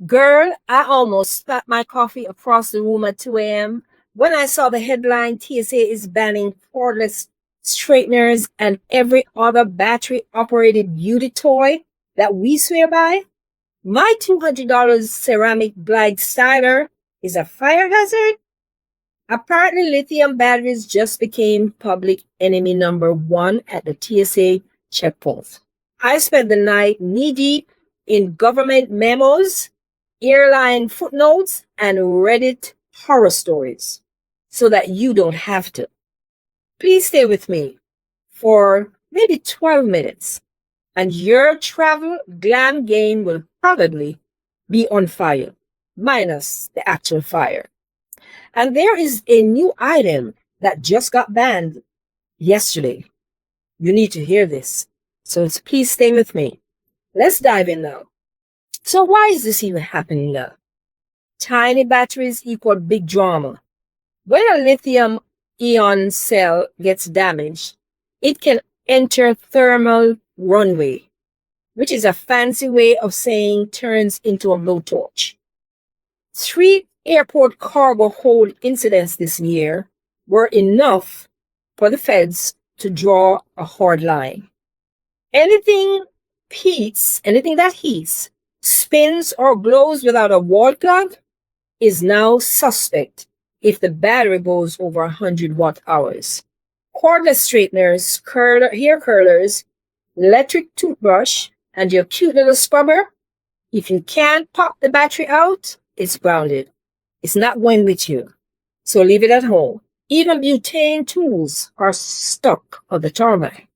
Girl, I almost spat my coffee across the room at 2 a.m. when I saw the headline TSA is banning cordless straighteners and every other battery operated beauty toy that we swear by. My $200 ceramic glide styler is a fire hazard. Apparently, lithium batteries just became public enemy number one at the TSA checkpoint. I spent the night knee deep in government memos, airline footnotes, and Reddit horror stories so that you don't have to. Please stay with me for maybe 12 minutes, and your travel glam game will probably be on fire, minus the actual fire. And there is a new item that just got banned yesterday. You need to hear this. So please stay with me. Let's dive in now. So why is this even happening now? Tiny batteries equal big drama. When a lithium-ion cell gets damaged, it can enter thermal runaway, which is a fancy way of saying turns into a blowtorch. 3 airport cargo hold incidents this year were enough for the feds to draw a hard line. Anything that heats, spins, or glows without a wall plug is now suspect if the battery goes over 100 watt hours. Cordless straighteners, hair curlers, electric toothbrush, and your cute little scrubber, if you can't pop the battery out, it's grounded. It's not going with you. So leave it at home. Even butane tools are stuck on the tarmac.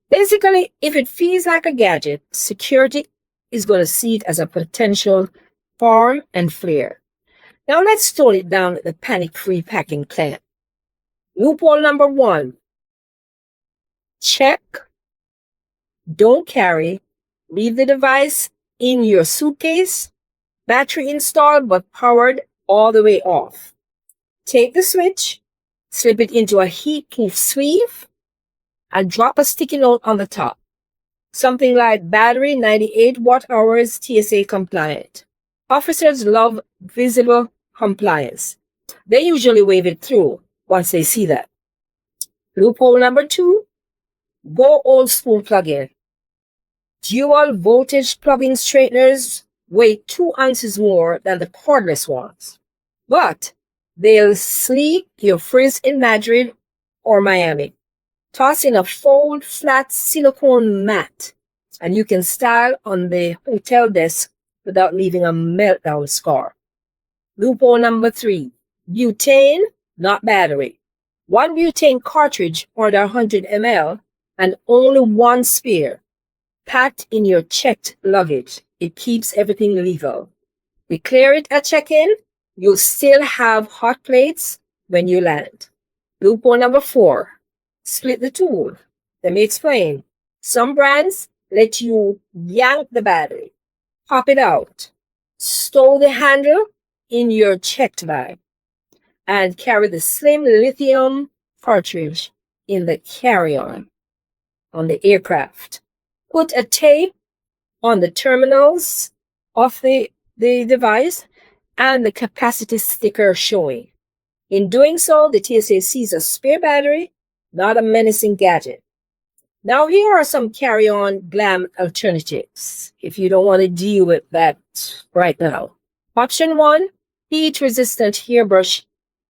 Basically, if it feels like a gadget, security is going to see it as a potential fire and flare. Now let's tone it down with the panic-free packing plan. Loophole number 1. Check. Don't carry. Leave the device in your suitcase. Battery installed but powered all the way off. Take the switch, slip it into a heat-proof sleeve, and drop a sticky note on the top. Something like battery 98 watt hours TSA compliant. Officers love visible compliance. They usually wave it through once they see that. Loophole number 2, go old school plug-in. Dual voltage plug-in straighteners weigh 2 ounces more than the cordless ones. But they'll sleek your frizz in Madrid or Miami. Toss in a fold flat silicone mat, and you can style on the hotel desk without leaving a meltdown scar. Loophole number 3, butane, not battery. 1 butane cartridge or the 100 ml and only 1 spare. Packed in your checked luggage. It keeps everything legal. We clear it at check-in. You'll still have hot plates when you land. Loophole number 4, split the tool. Let me explain. Some brands let you yank the battery, pop it out, stow the handle in your checked bag, and carry the slim lithium cartridge in the carry-on on the aircraft. Put a tape on the terminals of the device and the capacity sticker showing. In doing so, the TSA sees a spare battery, not a menacing gadget. Now, here are some carry-on glam alternatives if you don't want to deal with that right now. Option 1, heat-resistant hairbrush.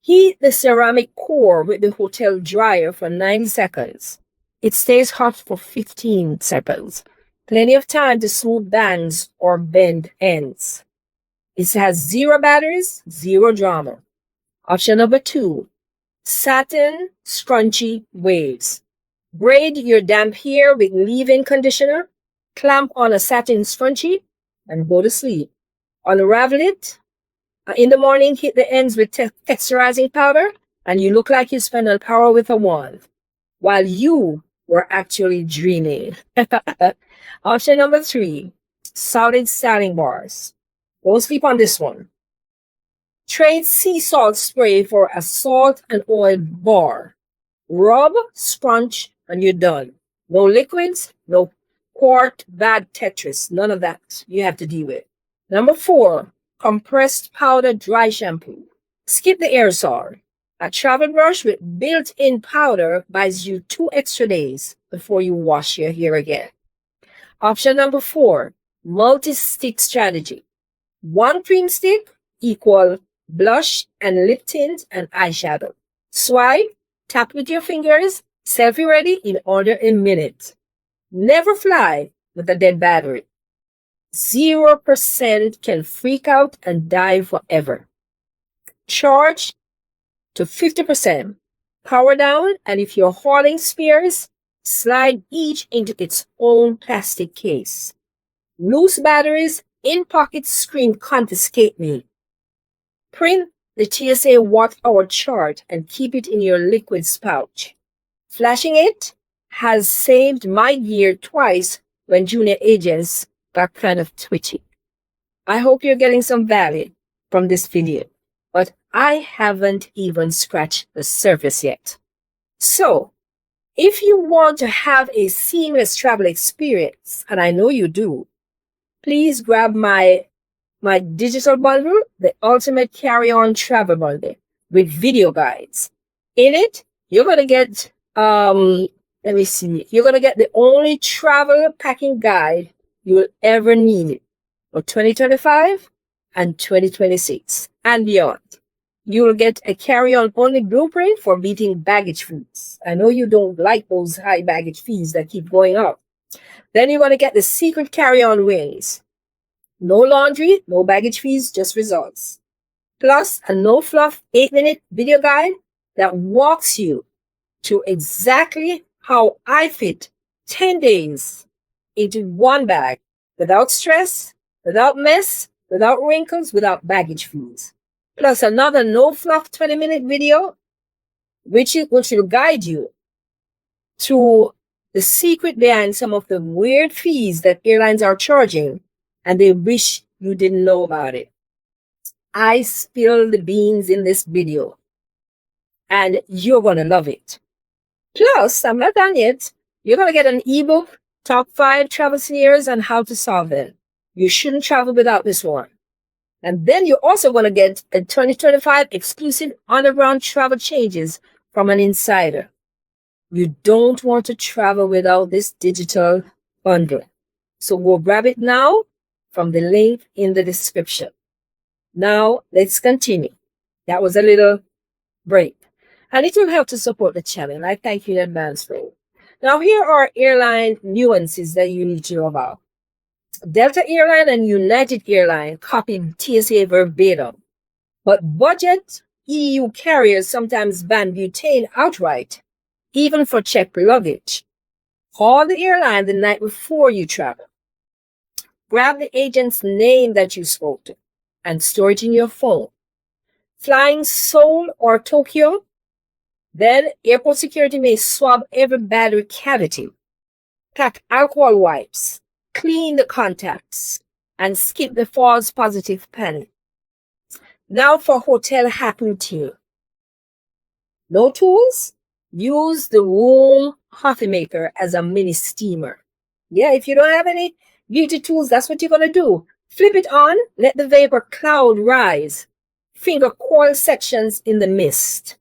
Heat the ceramic core with the hotel dryer for 90 seconds. It stays hot for 15 seconds. Plenty of time to smooth bangs or bend ends. It has 0 batteries, 0 drama. Option number 2, satin scrunchy waves. Braid your damp hair with leave-in conditioner, clamp on a satin scrunchie, and go to sleep. Unravel it. In the morning, hit the ends with texturizing powder, and you look like you spent on power with a wand, while you were actually dreaming. Option number 3, solid styling bars. Don't sleep on this one. Trade sea salt spray for a salt and oil bar. Rub, scrunch, and you're done. No liquids, no quart, bad Tetris. None of that you have to deal with. Number 4, compressed powder dry shampoo. Skip the aerosol. A travel brush with built-in powder buys you 2 extra days before you wash your hair again. Option number 4, multi-stick strategy. 1 cream stick equal blush and lip tint and eyeshadow. Swipe, tap with your fingers, selfie ready in under a minute. Never fly with a dead battery. 0% can freak out and die forever. Charge to 50%. Power down, and if you're hauling spares, slide each into its own plastic case. Loose batteries in pockets scream confiscate me. Print the TSA watt-hour chart and keep it in your liquids pouch. Flashing it has saved my gear twice when junior agents got kind of twitchy. I hope you're getting some value from this video, but I haven't even scratched the surface yet. So, if you want to have a seamless travel experience, and I know you do, please grab my digital bundle, the Ultimate Carry-On Travel Bundle, with video guides. In it, you're going to get, you're going to get the only travel packing guide you'll ever need for 2025 and 2026 and beyond. You'll get a carry-on only blueprint for beating baggage fees. I know you don't like those high baggage fees that keep going up. Then you're going to get the secret carry-on ways. No laundry, no baggage fees, just results. Plus a no-fluff 8-minute video guide that walks you to exactly how I fit 10 days into one bag without stress, without mess, without wrinkles, without baggage fees. Plus another no-fluff 20-minute video which will guide you to the secret behind some of the weird fees that airlines are charging, and they wish you didn't know about it. I spill the beans in this video, and you're going to love it. Plus, I'm not done yet. You're going to get an ebook, Top 5 Travel Scenarios and How to Solve Them. You shouldn't travel without this one. And then you're also going to get a 2025 exclusive underground travel changes from an insider. You don't want to travel without this digital bundle. So go grab it now from the link in the description. Now, let's continue. That was a little break. And it will help to support the channel. I thank you in advance for it. Now, here are airline nuances that you need to know about. Delta Airline and United Airlines copied TSA verbatim, but budget EU carriers sometimes ban butane outright, even for checked luggage. Call the airline the night before you travel. Grab the agent's name that you spoke to and store it in your phone. Flying Seoul or Tokyo, then airport security may swab every battery cavity. Pack alcohol wipes. Clean the contacts and skip the false positive panic. Now for hotel hack routine. No tools? Use the room coffee maker as a mini steamer. Yeah, if you don't have any beauty tools, that's what you're going to do. Flip it on, let the vapor cloud rise. Finger coil sections in the mist.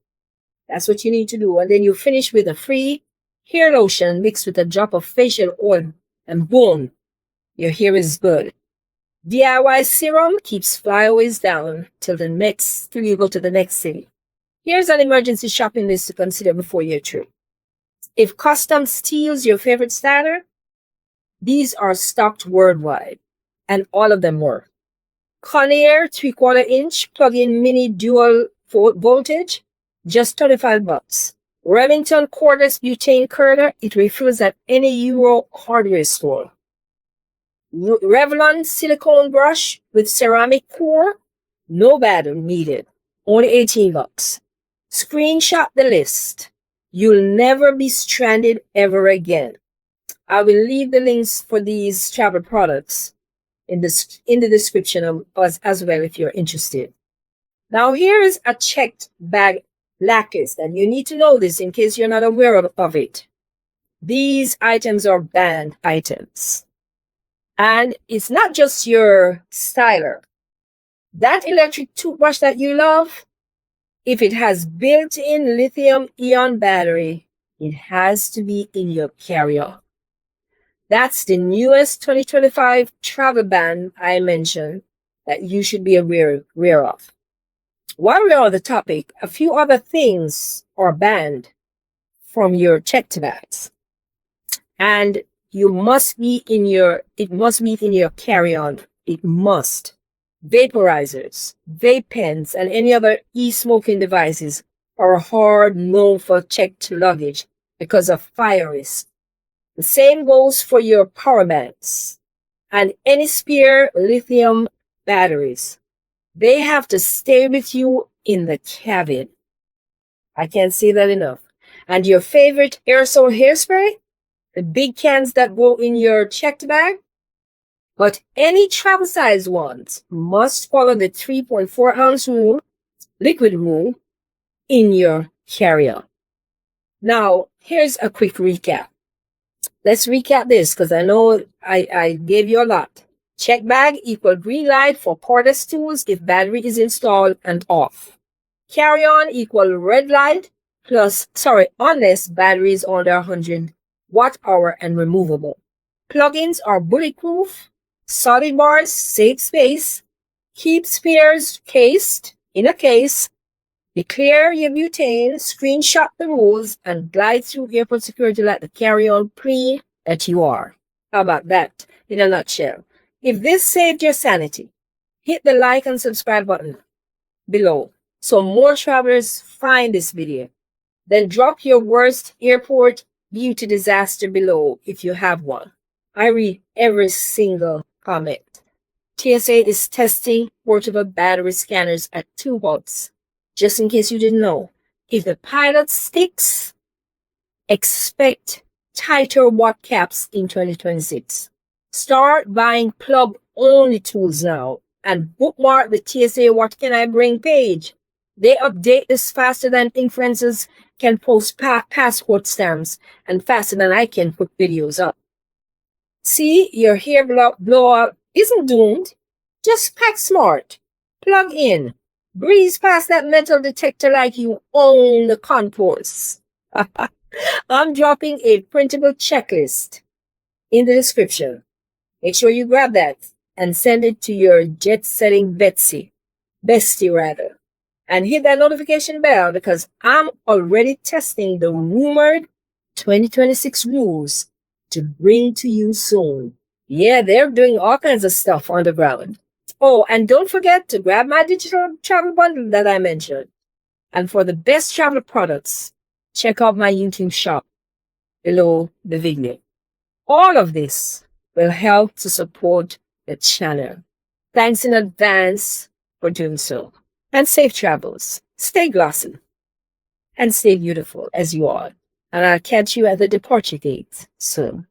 That's what you need to do. And then you finish with a free hair lotion mixed with a drop of facial oil, and boom, your hair is good. DIY serum keeps flyaways down till you go to the next city. Here's an emergency shopping list to consider before your trip. If customs steals your favorite starter, these are stocked worldwide, and all of them work. Conair 3/4 inch plug-in mini dual voltage, just $35. Remington cordless butane curler, it refills at any Euro hardware store. Revlon silicone brush with ceramic core, no battery needed, only $18. Screenshot the list. You'll never be stranded ever again. I will leave the links for these travel products in the description as well if you're interested. Now here is a checked bag blacklist, and you need to know this in case you're not aware of it. These items are banned items. And it's not just your styler. That electric toothbrush that you love, if it has built-in lithium-ion battery, it has to be in your carry-on. That's the newest 2025 travel ban I mentioned that you should be aware of. While we're on the topic, a few other things are banned from your checked bags. And it must be in your carry-on. It must. Vaporizers, vape pens, and any other e-smoking devices are hard known for checked luggage because of fire risk. The same goes for your power banks and any spare lithium batteries. They have to stay with you in the cabin. I can't say that enough. And your favorite aerosol hairspray, the big cans that go in your checked bag, but any travel size ones must follow the 3.4 ounce rule, liquid rule, in your carry-on. Now, here's a quick recap. Let's recap this because I know I gave you a lot. Check bag equal green light for cordless tools if battery is installed and off. Carry-on equal red light unless battery is under 100 watt hour and removable. Plugins are bulletproof. Solid bars, save space. Keep spares cased in a case. Declare your butane, screenshot the rules, and glide through airport security like the carry-on plea that you are. How about that in a nutshell? If this saved your sanity, hit the like and subscribe button below so more travelers find this video. Then drop your worst airport beauty disaster below if you have one. I read every single comment. TSA is testing portable battery scanners at 2 hubs. Just in case you didn't know, if the pilot sticks, expect tighter watt caps in 2026. Start buying plug-only tools now and bookmark the TSA What Can I Bring page. They update this faster than influencers can post passport stamps and faster than I can put videos up. See, your hair blow up isn't doomed. Just pack smart. Plug in. Breeze past that metal detector like you own the concourse. I'm dropping a printable checklist in the description. Make sure you grab that and send it to your jet-setting bestie rather. And hit that notification bell because I'm already testing the rumored 2026 rules to bring to you soon. Yeah, they're doing all kinds of stuff on the ground. Oh, and don't forget to grab my digital travel bundle that I mentioned. And for the best travel products, check out my YouTube shop below the video. All of this will help to support the channel. Thanks in advance for doing so. And safe travels. Stay glossy and stay beautiful as you are. And I'll catch you at the departure gate soon.